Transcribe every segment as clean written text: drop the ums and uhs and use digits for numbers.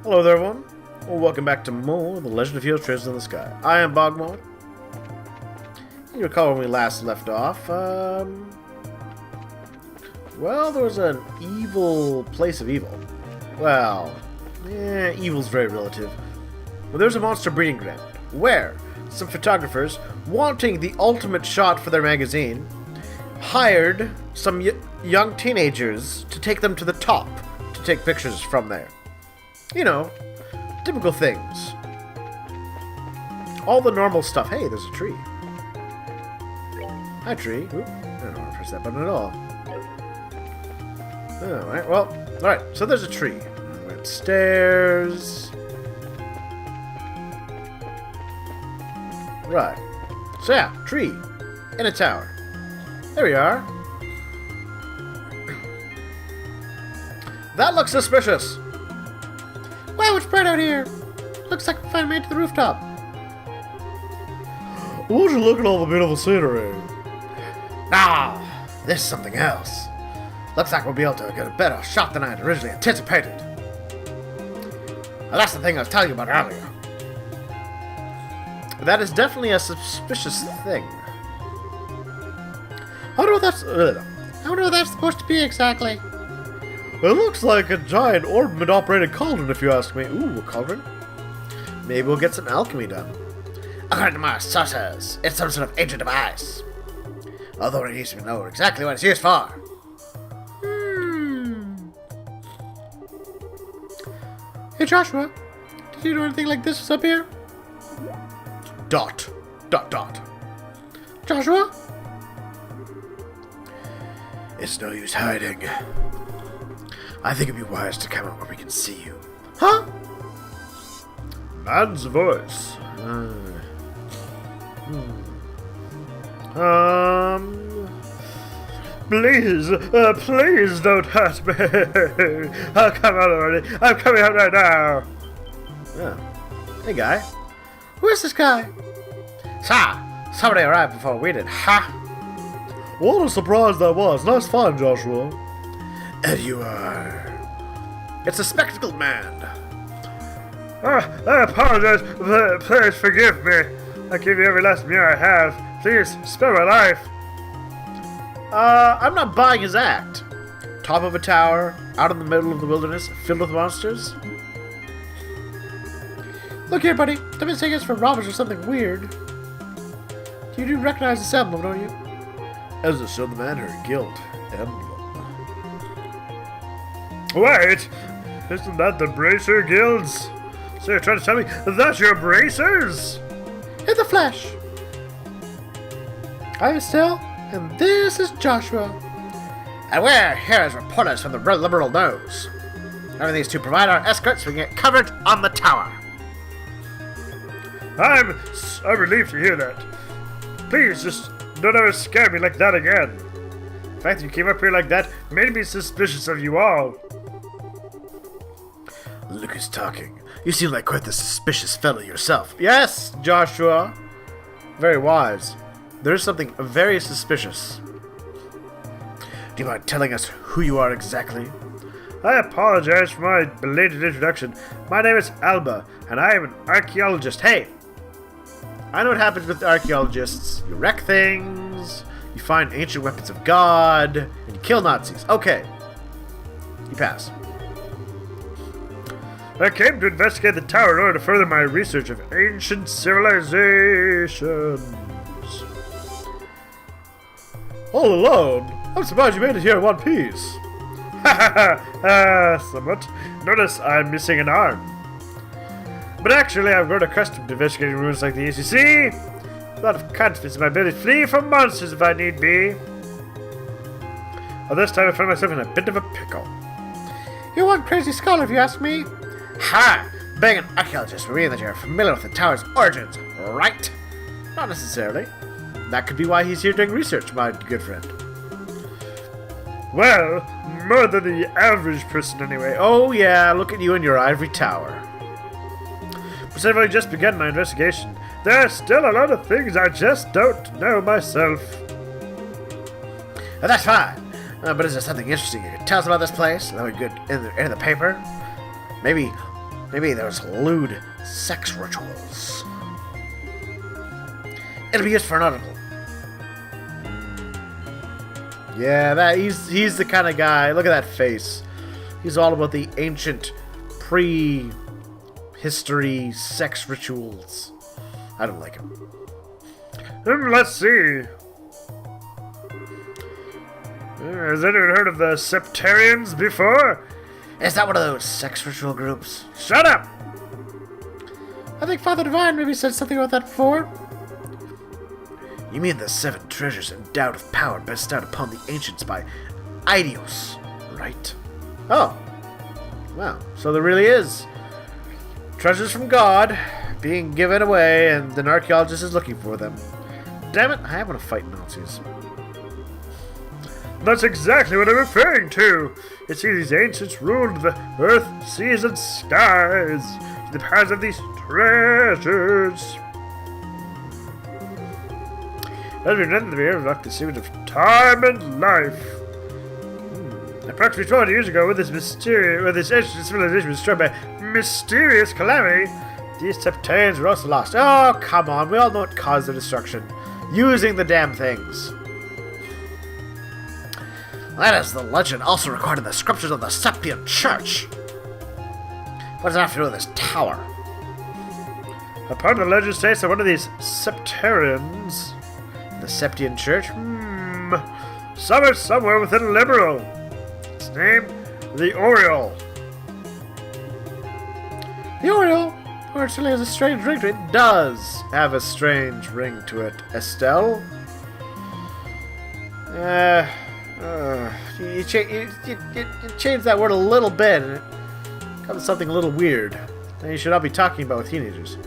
Hello there, everyone. Well, welcome back to more The Legend of Heroes Treasures in the Sky. I am BogMod. You recall when we last left off, well, there was an evil place of evil. Well, evil's very relative. But there's a monster breeding ground, where some photographers, wanting the ultimate shot for their magazine, hired some young teenagers to take them to the top to take pictures from there. You know, typical things. All the normal stuff. Hey, there's a tree. Hi, tree. Oop, I don't want to press that button at all. Alright, well, alright, so there's a tree. Upstairs. Right. So yeah, tree. In a tower. There we are. That looks suspicious. Wow, it's bright out here. Looks like we finally made it to the rooftop. Would you look at all the beautiful scenery? Nah, this is something else. Looks like we'll be able to get a better shot than I had originally anticipated. Well, that's the thing I was telling you about earlier. That is definitely a suspicious thing. I wonder what that's supposed to be exactly. It looks like a giant ornament-operated cauldron, if you ask me. Ooh, a cauldron? Maybe we'll get some alchemy done. According to my sources, it's some sort of ancient device. Although it needs to know exactly what it's used for. Hey, Joshua. Did you know anything like this was up here? Dot. Joshua? It's no use hiding. I think it'd be wise to come out where we can see you. Huh? Man's voice. Please don't hurt me. I'll come out already. I'm coming out right now. Yeah. Hey, guy. Where's this guy? Sir, somebody arrived before we did, huh? What a surprise that was. Nice find, Joshua. And you are... It's a spectacled man. I apologize. Please forgive me. I give you every last meal I have. Please, spare my life. I'm not buying his act. Top of a tower, out in the middle of the wilderness, filled with monsters. Look here, buddy. Don't be saying it's for robbers or something weird. You do recognize this emblem, don't you? As to show the man her guilt. Emblem. Wait! Isn't that the Bracer Guilds? So you're trying to tell me that's your bracers? In the flesh. I'm Estelle, and this is Joshua. And we're here as reporters from the Liberal Nose. Having these two provide our escorts, we can get coverage on the tower. I'm relieved to hear that. Please, just don't ever scare me like that again. The fact that you came up here like that made me suspicious of you all. Look who's talking. You seem like quite the suspicious fellow yourself. Yes, Joshua. Very wise. There's something very suspicious. Do you mind telling us who you are exactly? I apologize for my belated introduction. My name is Alba, and I am an archaeologist. Hey! I know what happens with archaeologists. You wreck things, you find ancient weapons of God, and you kill Nazis. Okay. You pass. I came to investigate the tower in order to further my research of ancient civilizations. All alone? I'm surprised you made it here in one piece. Somewhat. Notice I'm missing an arm. But actually, I've grown accustomed to investigating ruins like these. You see? A lot of confidence in my ability to flee from monsters if I need be. Well, this time I find myself in a bit of a pickle. You're one crazy scholar, if you ask me. Ha! Being an archaeologist would mean that you're familiar with the tower's origins, right? Not necessarily. That could be why he's here doing research, my good friend. Well, more than the average person anyway. Oh yeah, look at you in your ivory tower. But I've only just begun my investigation. There are still a lot of things I just don't know myself. That's fine. But is there something interesting you can tell us about this place that we could in the paper? Maybe there's lewd sex rituals. It'll be used for an article. Yeah, he's the kind of guy. Look at that face. He's all about the ancient pre-history sex rituals. I don't like him. Let's see. Has anyone heard of the Septarians before? Is that one of those sex ritual groups? Shut up! I think Father Divine maybe said something about that before. You mean the 7 treasures endowed with power bestowed upon the ancients by Eidos, right? Oh. Wow. So there really is treasures from God being given away, and an archaeologist is looking for them. Damn it, I want to fight Nazis. That's exactly what I'm referring to. You see, these ancients ruled the earth, seas, and skies in the paths of these treasures. As we enter the mirror, like the secret of time and life. Approximately 200 years ago, when this ancient civilization was destroyed by mysterious calamity, these Septarians were also lost. Oh, come on, we all know what caused the destruction. Using the damn things. That is the legend also recorded in the scriptures of the Septian Church. What does that have to do with this tower? A part of the legend states that one of these Septarians, The Septian Church? somewhere within Liberal. Its name, the Oriole. The Oriole? Actually has a strange ring to it. It does have a strange ring to it, Estelle. You change that word a little bit, and it becomes something a little weird that you should not be talking about with teenagers.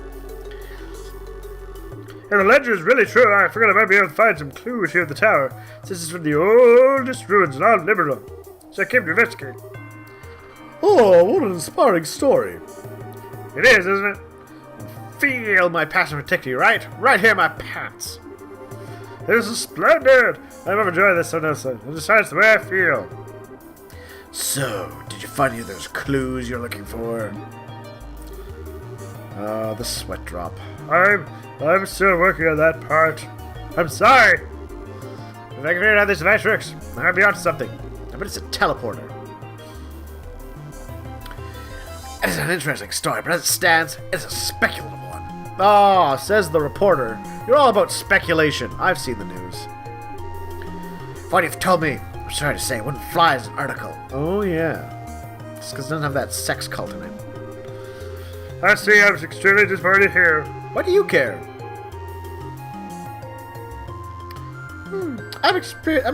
If the legend is really true, I figured I might be able to find some clues here at the tower. This is from the oldest ruins in all Liberal, so I came to investigate. Oh, what an inspiring story. It is, isn't it? Feel my passion for antiquity, right? Right here in my pants. This is splendid! I've enjoyed this so nicely. It decides the way I feel. So, did you find any of those clues you're looking for? The sweat drop. I'm still working on that part. I'm sorry! If I can figure out these device tricks, I might be onto something. I bet it's a teleporter. It is an interesting story, but as it stands, it's a speculative one. Oh, says the reporter. You're all about speculation. I've seen the news. What you've told me, I'm sorry to say, it wouldn't fly as an article. Oh, yeah. It's because it doesn't have that sex cult in it. I see, I'm extremely disappointed here. What do you care? I'm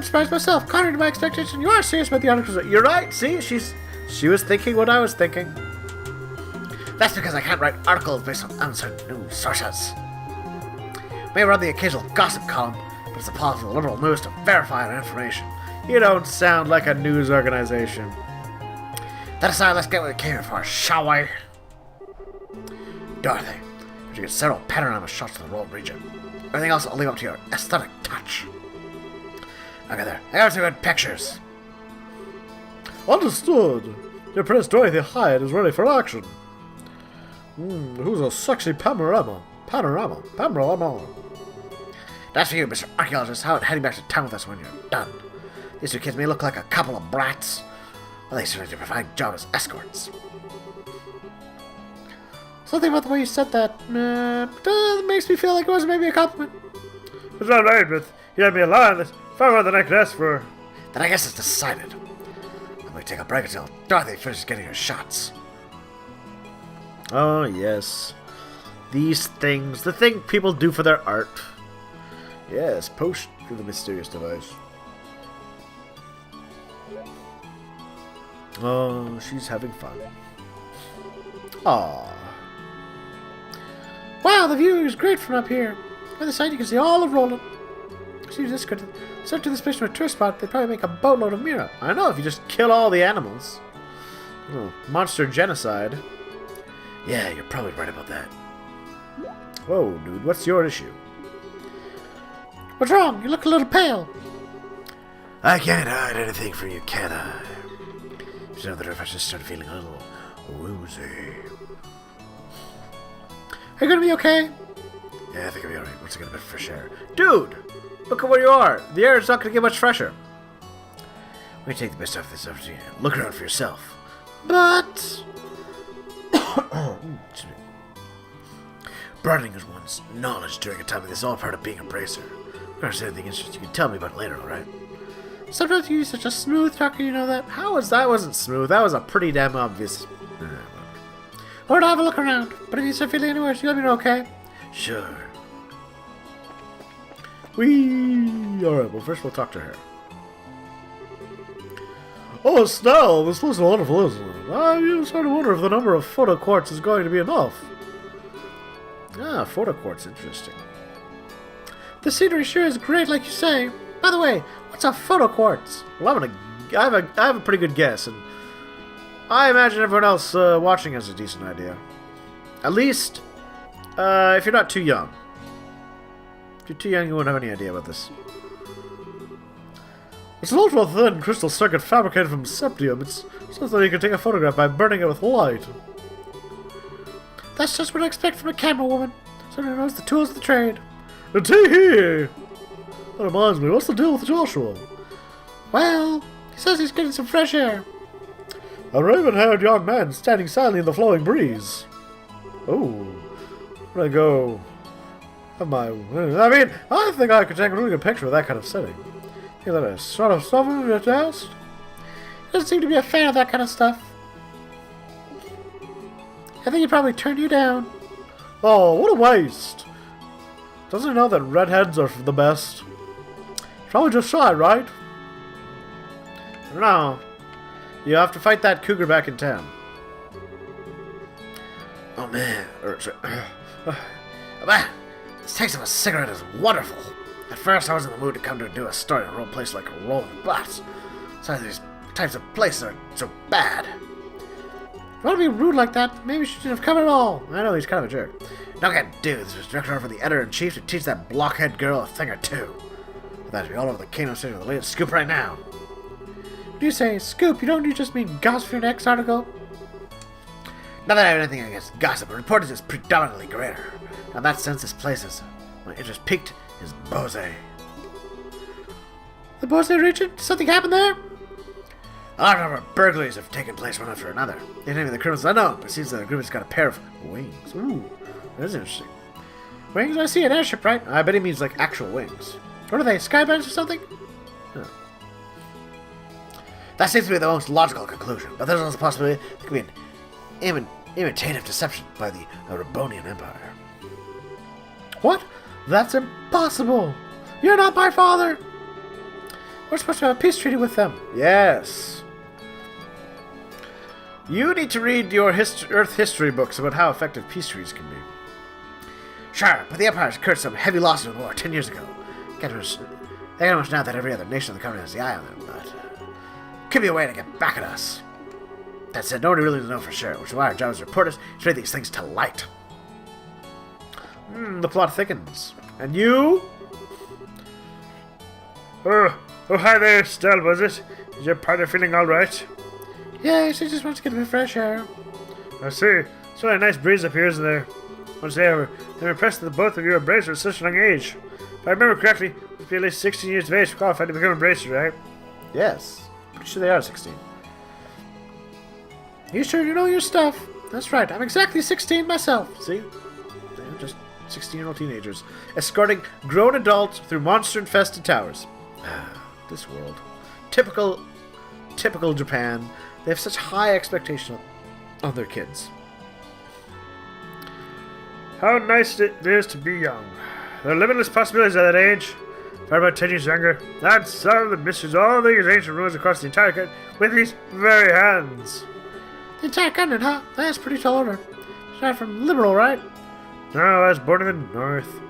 surprised myself. Contrary to my expectation, you are serious about the articles. You're right. See, she was thinking what I was thinking. That's because I can't write articles based on uncertain news sources. May run the occasional gossip column, but it's a policy of the liberal news to verify our information. You don't sound like a news organization. That aside, let's get what we came here for, shall we? Dorothy, you get several panorama shots of the world region. Everything else will leave up to your aesthetic touch. Okay there, I got some good pictures. Understood. Your Prince Dorothy Hyde is ready for action. Who's a sexy panorama? Panorama. That's for you, Mr. Archaeologist. How about heading back to town with us when you're done? These 2 kids may look like a couple of brats, but they certainly do provide a job as escorts. Something about the way you said that makes me feel like it was maybe a compliment. It's all right, but you had me a line that's far more than I could ask for. Then I guess it's decided. I'm going to take a break until Dorothy finishes getting her shots. Oh, yes. These things. The thing people do for their art. Yes, post to the mysterious device. Oh, she's having fun. Aww. Wow, the view is great from up here. On the side, you can see all of Roland. See, this could sent to this place from a tourist spot. They'd probably make a boatload of Mira. I know, if you just kill all the animals. Oh, monster genocide. Yeah, you're probably right about that. Whoa, dude, what's your issue? What's wrong? You look a little pale. I can't hide anything from you, can I? You know, the river, I just started feeling a little woozy. cozy. Are you gonna be okay? Yeah, I think I'll be alright once I get a bit of fresh air. Dude! Look at where you are! The air is not gonna get much fresher. We take the best out of this opportunity and look around for yourself. But... Excuse me. Broadening is one's knowledge during a time like this is all part of being a bracer. If there's anything interesting, you can tell me about it later, alright? Sometimes you're such a smooth talker, you know that? How was that? Wasn't smooth. That was a pretty damn obvious... Or to have a look around. But if you start feeling any worse, you let me know, okay? Sure. Alright, well first we'll talk to her. Oh, Snell, this looks wonderful, isn't it? I'm starting to wonder if the number of photo quartz is going to be enough. Ah, photo quartz, interesting. The scenery sure is great, like you say. By the way, what's a photo quartz? Well, I have a pretty good guess, and I imagine everyone else watching has a decent idea. At least, if you're not too young. If you're too young, you won't have any idea about this. It's an ultra-thin crystal circuit fabricated from septium. It's something you can take a photograph by burning it with light. That's just what I expect from a camera woman. Someone who knows the tools of the trade. Tee-hee! That reminds me, what's the deal with Joshua? Well, he says he's getting some fresh air. A raven-haired young man standing silently in the flowing breeze. Oh, I'm gonna go have my... I mean, I think I could take a really good picture of that kind of setting. Is that a sort of stuff in your house? He doesn't seem to be a fan of that kind of stuff. I think he'd probably turn you down. Oh, what a waste. Doesn't he know that redheads are the best? Probably just shy, right? I don't know. You have to fight that cougar back in town. Oh man. Man, this taste of a cigarette is wonderful. At first I was in the mood to come to do a story in a real place like Rome, but some of these types of places are so bad. If you want to be rude like that, maybe you shouldn't have come at all. I know he's kind of a jerk. No can do. This was directed over the editor-in-chief to teach that blockhead girl a thing or two. That'd be all over the Kano City with the latest scoop right now. When you say scoop, you just mean gossip for your next article? Not that I have anything against gossip, but reportage is predominantly greater. In that sense, this place is... my interest piqued is Bose. The Bose region? Did something happen there? A large number of burglaries have taken place one after another. The name of the criminals is unknown, but it seems that the group has got a pair of wings. Ooh, that's interesting. Wings? I see an airship, right? I bet he means like actual wings. What are they, skybands or something? Huh. That seems to be the most logical conclusion, but there's also a possibility it could be an imitative deception by the Erebonian Empire. What? That's impossible! You're not my father! We're supposed to have a peace treaty with them. Yes. You need to read your Earth history books about how effective peace treaties can be. Sure, but the Empire's incurred some heavy losses in the war 10 years ago. They can't much now that every other nation on the continent has the eye on them, but... could be a way to get back at us. That said, nobody really knows for sure, which is why our job as reporters is to bring these things to light. The plot thickens. And you? Oh, hi there, Stell, was it? Is your partner feeling alright? Yeah, she just wants to get a bit of fresh air. I see. It's really a nice breeze up here, isn't there? Once they were impressed that both of you are bracers at such a young age. If I remember correctly, you must be at least 16 years of age to qualify to become a bracer, right? Yes. Pretty sure they are 16. You sure you know your stuff? That's right, I'm exactly 16 myself. See? They're just 16-year-old teenagers escorting grown adults through monster-infested towers. This world. Typical Japan. They have such high expectations of their kids. How nice it is to be young. There are limitless possibilities at that age. If I'm about 10 years younger, I'd solve the mysteries of all these ancient ruins across the entire continent with these very hands. The entire continent, huh? That's pretty tall order. You're not from Liberal, right? No, I was born in the north.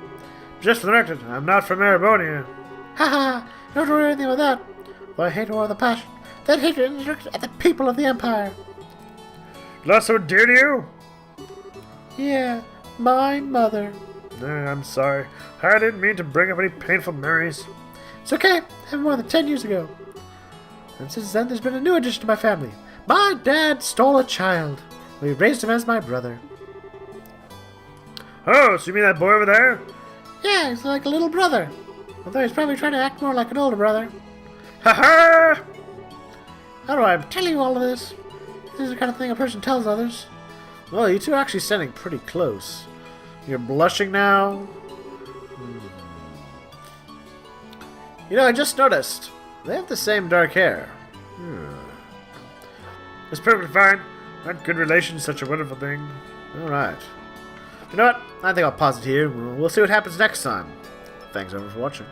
Just for the record, I'm not from Erebonia. Ha ha! Don't worry anything about that. Though I hate war with a passion. That hatred is directed at the people of the Empire. Not so dear to you? Yeah, my mother. I'm sorry. I didn't mean to bring up any painful memories. It's okay. Happened more than 10 years ago. And since then, there's been a new addition to my family. My dad stole a child. We raised him as my brother. Oh, so you mean that boy over there? Yeah, he's like a little brother. Although he's probably trying to act more like an older brother. Ha ha! How do I tell you all of this? This is the kind of thing a person tells others. Well, you two are actually standing pretty close. You're blushing now. You know, I just noticed. They have the same dark hair. It's perfectly fine. Aren't good relations such a wonderful thing? Alright. You know what? I think I'll pause it here. We'll see what happens next time. Thanks everyone for watching.